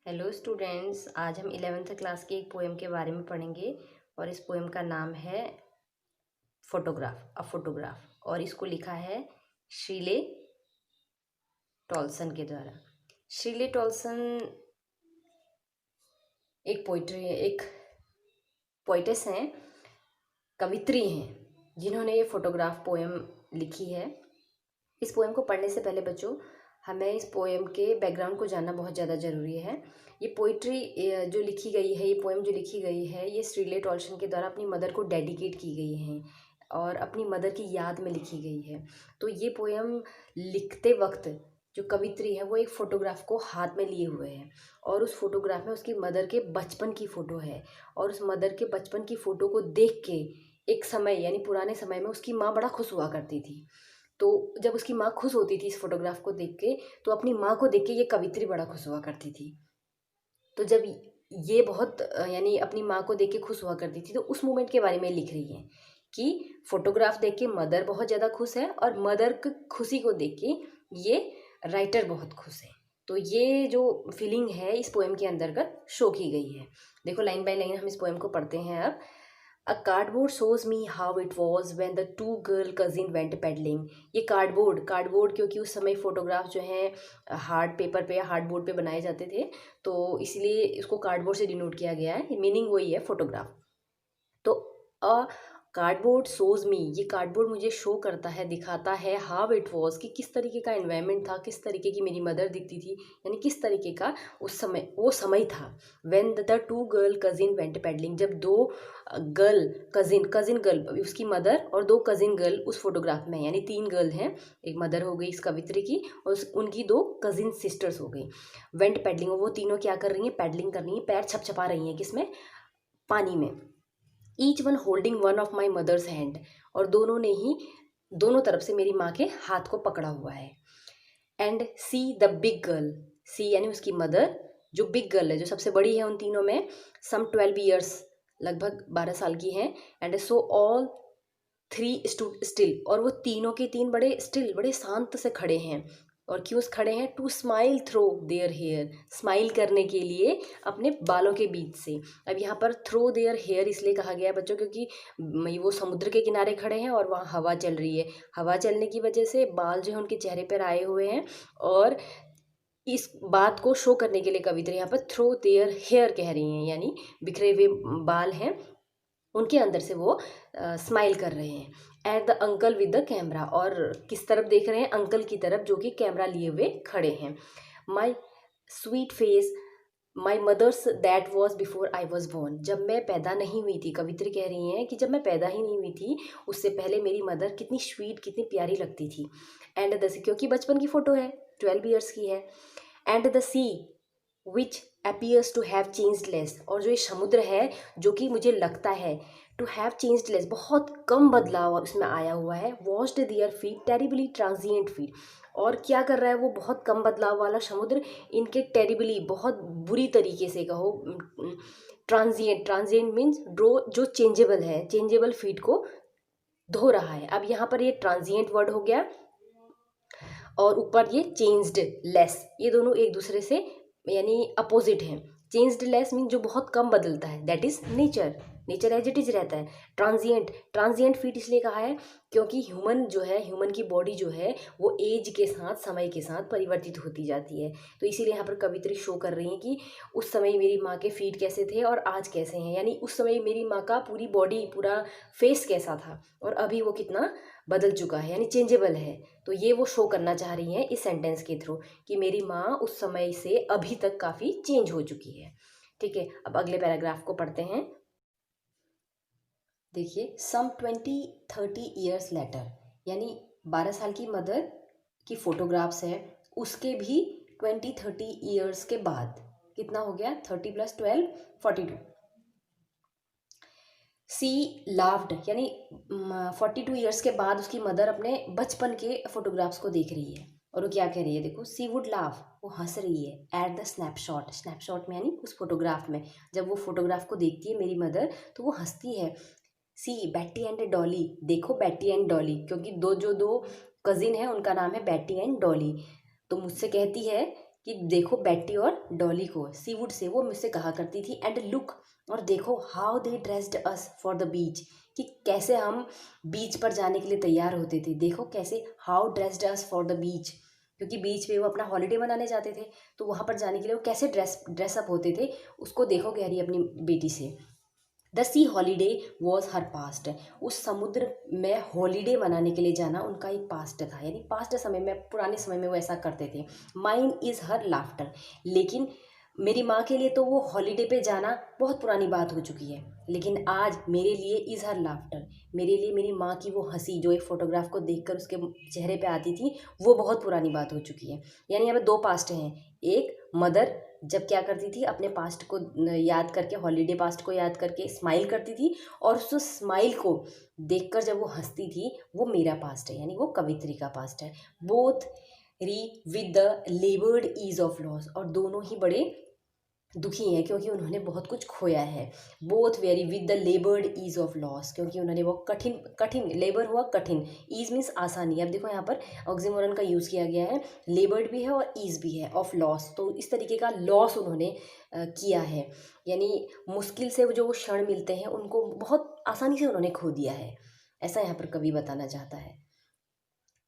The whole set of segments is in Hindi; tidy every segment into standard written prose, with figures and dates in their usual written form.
हेलो स्टूडेंट्स, आज हम 11th क्लास की एक पोएम के बारे में पढ़ेंगे और इस पोएम का नाम है फोटोग्राफ और इसको लिखा है शीले टॉल्सन के द्वारा। शीले टॉल्सन एक पोइटेस हैं, कवित्री हैं, जिन्होंने ये फोटोग्राफ पोएम लिखी है। इस पोएम को पढ़ने से पहले बच्चों, हमें इस पोएम के बैकग्राउंड को जानना बहुत ज़्यादा ज़रूरी है। ये पोइट्री जो लिखी गई है, ये पोएम जो लिखी गई है, ये श्रीले टॉल्सन के द्वारा अपनी मदर को डेडिकेट की गई है और अपनी मदर की याद में लिखी गई है। तो ये पोएम लिखते वक्त जो कवित्री है वो एक फ़ोटोग्राफ को हाथ में लिए हुए है और उस फोटोग्राफ में उसकी मदर के बचपन की फ़ोटो है और उस मदर के बचपन की फ़ोटो को देख के एक समय यानी पुराने समय में उसकी माँ बड़ा खुश हुआ करती थी। तो जब उसकी माँ खुश होती थी इस फोटोग्राफ को देख के, तो अपनी माँ को देख के ये कवित्री बड़ा खुश हुआ करती थी। तो जब ये बहुत यानी अपनी माँ को देख के खुश हुआ करती थी, तो उस मोमेंट के बारे में लिख रही है कि फोटोग्राफ देख के मदर बहुत ज़्यादा खुश है और मदर की खुशी को देख के ये राइटर बहुत खुश है। तो ये जो फीलिंग है इस पोएम के अंतर्गत शो की गई है। देखो, लाइन बाय लाइन हम इस पोएम को पढ़ते हैं अब। A cardboard shows me how it was when the two girl cousin went peddling। ये कार्डबोर्ड क्योंकि उस समय फोटोग्राफ जो है हार्ड पेपर पे या हार्ड बोर्ड पे बनाए जाते थे, तो इसलिए इसको कार्डबोर्ड से डिनोट किया गया है। मीनिंग वही है फोटोग्राफ। तो अ कार्डबोर्ड शोज मी, ये कार्डबोर्ड मुझे शो करता है, दिखाता है हाउ इट वॉज, कि किस तरीके का एनवायरनमेंट था, किस तरीके की मेरी मदर दिखती थी, यानी किस तरीके का उस समय वो समय था। When the two girl cousin went pedalling, जब दो गर्ल कजिन गर्ल उसकी मदर और दो कजिन गर्ल उस फोटोग्राफ में है, यानी तीन गर्ल हैं, एक मदर हो गई इस कवित्री की और उनकी दो कजिन सिस्टर्स हो गई। वेंट पेडलिंग, वो तीनों क्या कर रही हैं, पेडलिंग कर रही हैं, पैर छपछपा रही हैं, किसमें, पानी में। Each one holding one of my mother's hand, और दोनों ने ही दोनों तरफ से मेरी माँ के हाथ को पकड़ा हुआ है। And see the big girl, see यानी उसकी मदर, जो बिग गर्ल है, जो सबसे बड़ी है उन तीनों में, सम 12 years, लगभग 12 साल की हैं। And so all three stood still, और वो तीनों के तीन बड़े स्टिल, बड़े शांत से खड़े हैं। और क्यों खड़े हैं, to smile through their hair, smile करने के लिए अपने बालों के बीच से। अब यहाँ पर थ्रो देयर हेयर इसलिए कहा गया है बच्चों, क्योंकि वो समुद्र के किनारे खड़े हैं और वहाँ हवा चल रही है। हवा चलने की वजह से बाल जो है उनके चेहरे पर आए हुए हैं, और इस बात को शो करने के लिए कवित्री यहाँ पर थ्रो देयर हेयर कह रही हैं, यानी बिखरे हुए बाल हैं उनके अंदर से वो स्माइल कर रहे हैं। At the uncle with the camera, और किस तरफ देख रहे हैं, अंकल की तरफ जो कि कैमरा लिए हुए खड़े हैं। My sweet face my mother's that was before I was born, जब मैं पैदा नहीं हुई थी, कवित्री कह रही हैं कि जब मैं पैदा ही नहीं हुई थी उससे पहले मेरी मदर कितनी स्वीट, कितनी प्यारी लगती थी। एंड द सी, क्योंकि बचपन की फ़ोटो है, 12 years की है। And the sea which appears to have changed less, और जो ये समुद्र है जो कि मुझे लगता है टू हैव चेंज्ड लेस, बहुत कम बदलाव उसमें आया हुआ है। वॉश्ड दियर फीट टेरिबली ट्रांजिएंट फीट, और क्या कर रहा है वो बहुत कम बदलाव वाला समुद्र, इनके टेरिबली बहुत बुरी तरीके से कहो, ट्रांजिएंट मीन्स जो चेंजेबल है, चेंजेबल फीट को धो रहा है। अब यहाँ पर ये ट्रांजिएंट वर्ड हो गया और ऊपर ये चेंज्ड लेस, ये दोनों एक दूसरे से यानी अपोजिट हैं। चेंज्ड लेस मीन जो बहुत कम बदलता है, that is nature, nature as it is रहता है। ट्रांजिएंट फीट इसलिए कहा है क्योंकि ह्यूमन जो है, ह्यूमन की बॉडी जो है वो एज के साथ, समय के साथ परिवर्तित होती जाती है। तो इसीलिए यहाँ पर कवित्री शो कर रही हैं कि उस समय मेरी माँ के फीट कैसे थे और आज कैसे हैं, यानी उस समय मेरी माँ का पूरी बॉडी, पूरा फेस कैसा था और अभी वो कितना बदल चुका है, यानी चेंजेबल है। तो ये वो शो करना चाह रही हैं इस सेंटेंस के थ्रू कि मेरी माँ उस समय से अभी तक काफ़ी चेंज हो चुकी है। ठीक है, अब अगले पैराग्राफ को पढ़ते हैं। देखिए, सम 20-30 years लेटर, यानी 12 साल की मदर की फोटोग्राफ्स है, उसके भी 20-30 years के बाद कितना हो गया, 30 + 12 42। सी लाफ्ड, यानी 42 years के बाद उसकी मदर अपने बचपन के फोटोग्राफ्स को देख रही है और वो क्या कह रही है, देखो, सी वुड लाफ, वो हंस रही है। एट द स्नैपशॉट, स्नैपशॉट में यानी उस फोटोग्राफ में, जब वो फोटोग्राफ को देखती है मेरी मदर तो वो हंसती है। सी बैटी एंड डॉली, देखो बैटी एंड डॉली, क्योंकि दो कजिन है उनका नाम है बैटी एंड डॉली। तो मुझसे कहती है कि देखो बेटी और डॉली को, सी वुड से, वो मुझसे कहा करती थी, एंड लुक, और देखो, how they dressed us for the beach, कि कैसे हम बीच पर जाने के लिए तैयार होते थे, देखो कैसे, how dressed us for the beach, क्योंकि बीच पे वो अपना हॉलीडे मनाने जाते थे, तो वहाँ पर जाने के लिए वो कैसे ड्रेसअप होते थे, उसको देखो कह रही है अपनी बेटी से। The C holiday was her past, उस समुद्र में हॉलीडे मनाने के लिए जाना उनका एक पास्ट था, यानी पास्ट समय में, पुराने समय में वो ऐसा करते थे। माइन इज़ हर लाफ्टर, लेकिन मेरी माँ के लिए तो वो हॉलीडे पे जाना बहुत पुरानी बात हो चुकी है, लेकिन आज मेरे लिए इज़ हर लाफ्टर, मेरे लिए मेरी माँ की वो हंसी जो एक फ़ोटोग्राफ को देखकर उसके चेहरे पे आती थी, वो बहुत पुरानी बात हो चुकी है। यानी यहाँ पे दो पास्ट हैं, एक मदर जब क्या करती थी, अपने पास्ट को याद करके, हॉलीडे पास्ट को याद करके स्माइल करती थी, और उस स्माइल को देखकर जब वो हंसती थी, वो मेरा पास्ट है, यानी वो कवित्री का पास्ट है। Both wry with the laboured ease of loss, और दोनों ही बड़े दुखी हैं क्योंकि उन्होंने बहुत कुछ खोया है। Both very with the laboured ease of loss, क्योंकि उन्होंने वो कठिन कठिन, लेबर हुआ कठिन, ईज मीन्स आसानी। अब देखो यहाँ पर ऑक्सीमोरन का यूज़ किया गया है, लेबर्ड भी है और ईज भी है, ऑफ लॉस, तो इस तरीके का लॉस उन्होंने किया है, यानी मुश्किल से जो वो क्षण मिलते हैं उनको बहुत आसानी से उन्होंने खो दिया है, ऐसा यहाँ पर कवि बताना चाहता है।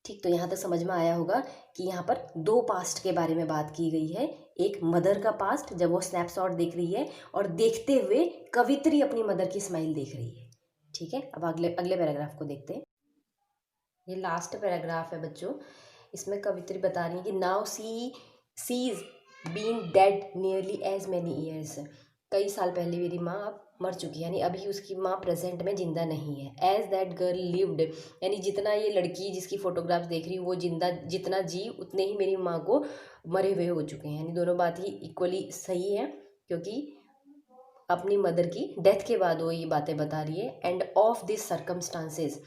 ठीक, तो यहाँ तक समझ में आया होगा कि यहाँ पर दो पास्ट के बारे में बात की गई है, एक मदर का पास्ट जब वो स्नैपशॉट देख रही है, और देखते हुए कवित्री अपनी मदर की स्माइल देख रही है। ठीक है, अब अगले अगले पैराग्राफ को देखते हैं। ये लास्ट पैराग्राफ है बच्चों, इसमें कवित्री बता रही है कि now she is being dead nearly as many years, कई साल पहले मेरी माँ अब मर चुकी है, यानी अभी उसकी माँ प्रेजेंट में जिंदा नहीं है। एज दैट गर्ल लिव्ड, यानी जितना ये लड़की जिसकी फोटोग्राफ देख रही हूँ वो जिंदा जितना जी, उतने ही मेरी माँ को मरे हुए हो चुके हैं, यानी दोनों बात ही इक्वली सही है, क्योंकि अपनी मदर की डेथ के बाद वो ये बातें बता रही है। एंड ऑफ दिस सर्कमस्टांसेस,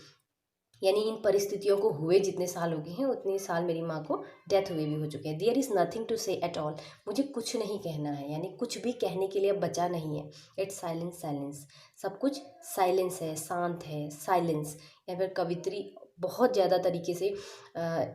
यानी इन परिस्थितियों को हुए जितने साल हो गए हैं उतने साल मेरी माँ को डेथ हुए भी हो चुके हैं। देयर इज़ नथिंग टू से एट ऑल, मुझे कुछ नहीं कहना है, यानी कुछ भी कहने के लिए अब बचा नहीं है। इट्स साइलेंस, साइलेंस, सब कुछ साइलेंस है, शांत है, साइलेंस। या फिर कवित्री बहुत ज़्यादा तरीके से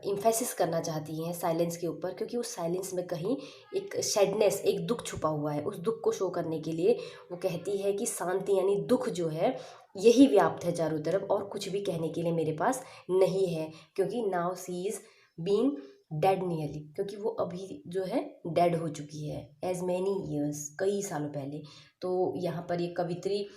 इम्फेसिस करना चाहती हैं साइलेंस के ऊपर, क्योंकि उस साइलेंस में कहीं एक सैडनेस, एक दुख छुपा हुआ है। उस दुख को शो करने के लिए वो कहती है कि शांति, यानी दुख जो है यही व्याप्त है चारों तरफ, और कुछ भी कहने के लिए मेरे पास नहीं है, क्योंकि now she is been dead nearly, क्योंकि वो अभी जो है डेड हो चुकी है, एज मैनी ईयर्स, कई सालों पहले। तो यहाँ पर ये कवित्री,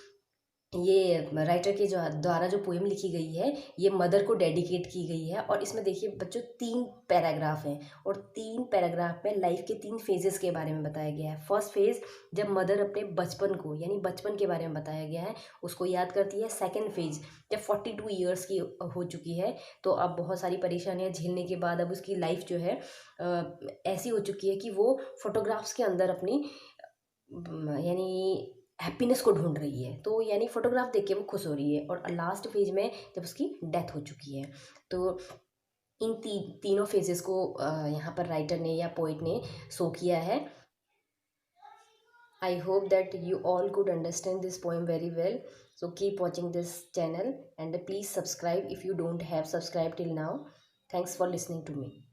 ये राइटर के जो द्वारा जो पोएम लिखी गई है, ये मदर को डेडिकेट की गई है। और इसमें देखिए बच्चों 3 पैराग्राफ हैं, और 3 पैराग्राफ में लाइफ के 3 फेजेस के बारे में बताया गया है। फर्स्ट फेज जब मदर अपने बचपन को, यानी बचपन के बारे में बताया गया है, उसको याद करती है। सेकंड फेज जब 42 ईयर्स की हो चुकी है, तो अब बहुत सारी परेशानियां झेलने के बाद अब उसकी लाइफ जो है ऐसी हो चुकी है कि वो फोटोग्राफ्स के अंदर अपनी यानी हैप्पीनेस को ढूंढ रही है, तो यानी फोटोग्राफ देख के वो खुश हो रही है। और लास्ट फेज में जब उसकी डेथ हो चुकी है, तो इन तीनों फेजेस को यहाँ पर राइटर ने या पोइट ने शो किया है। I hope that you all could understand this poem very well, so keep watching this channel and please subscribe if you don't have subscribed till now. Thanks for listening to me.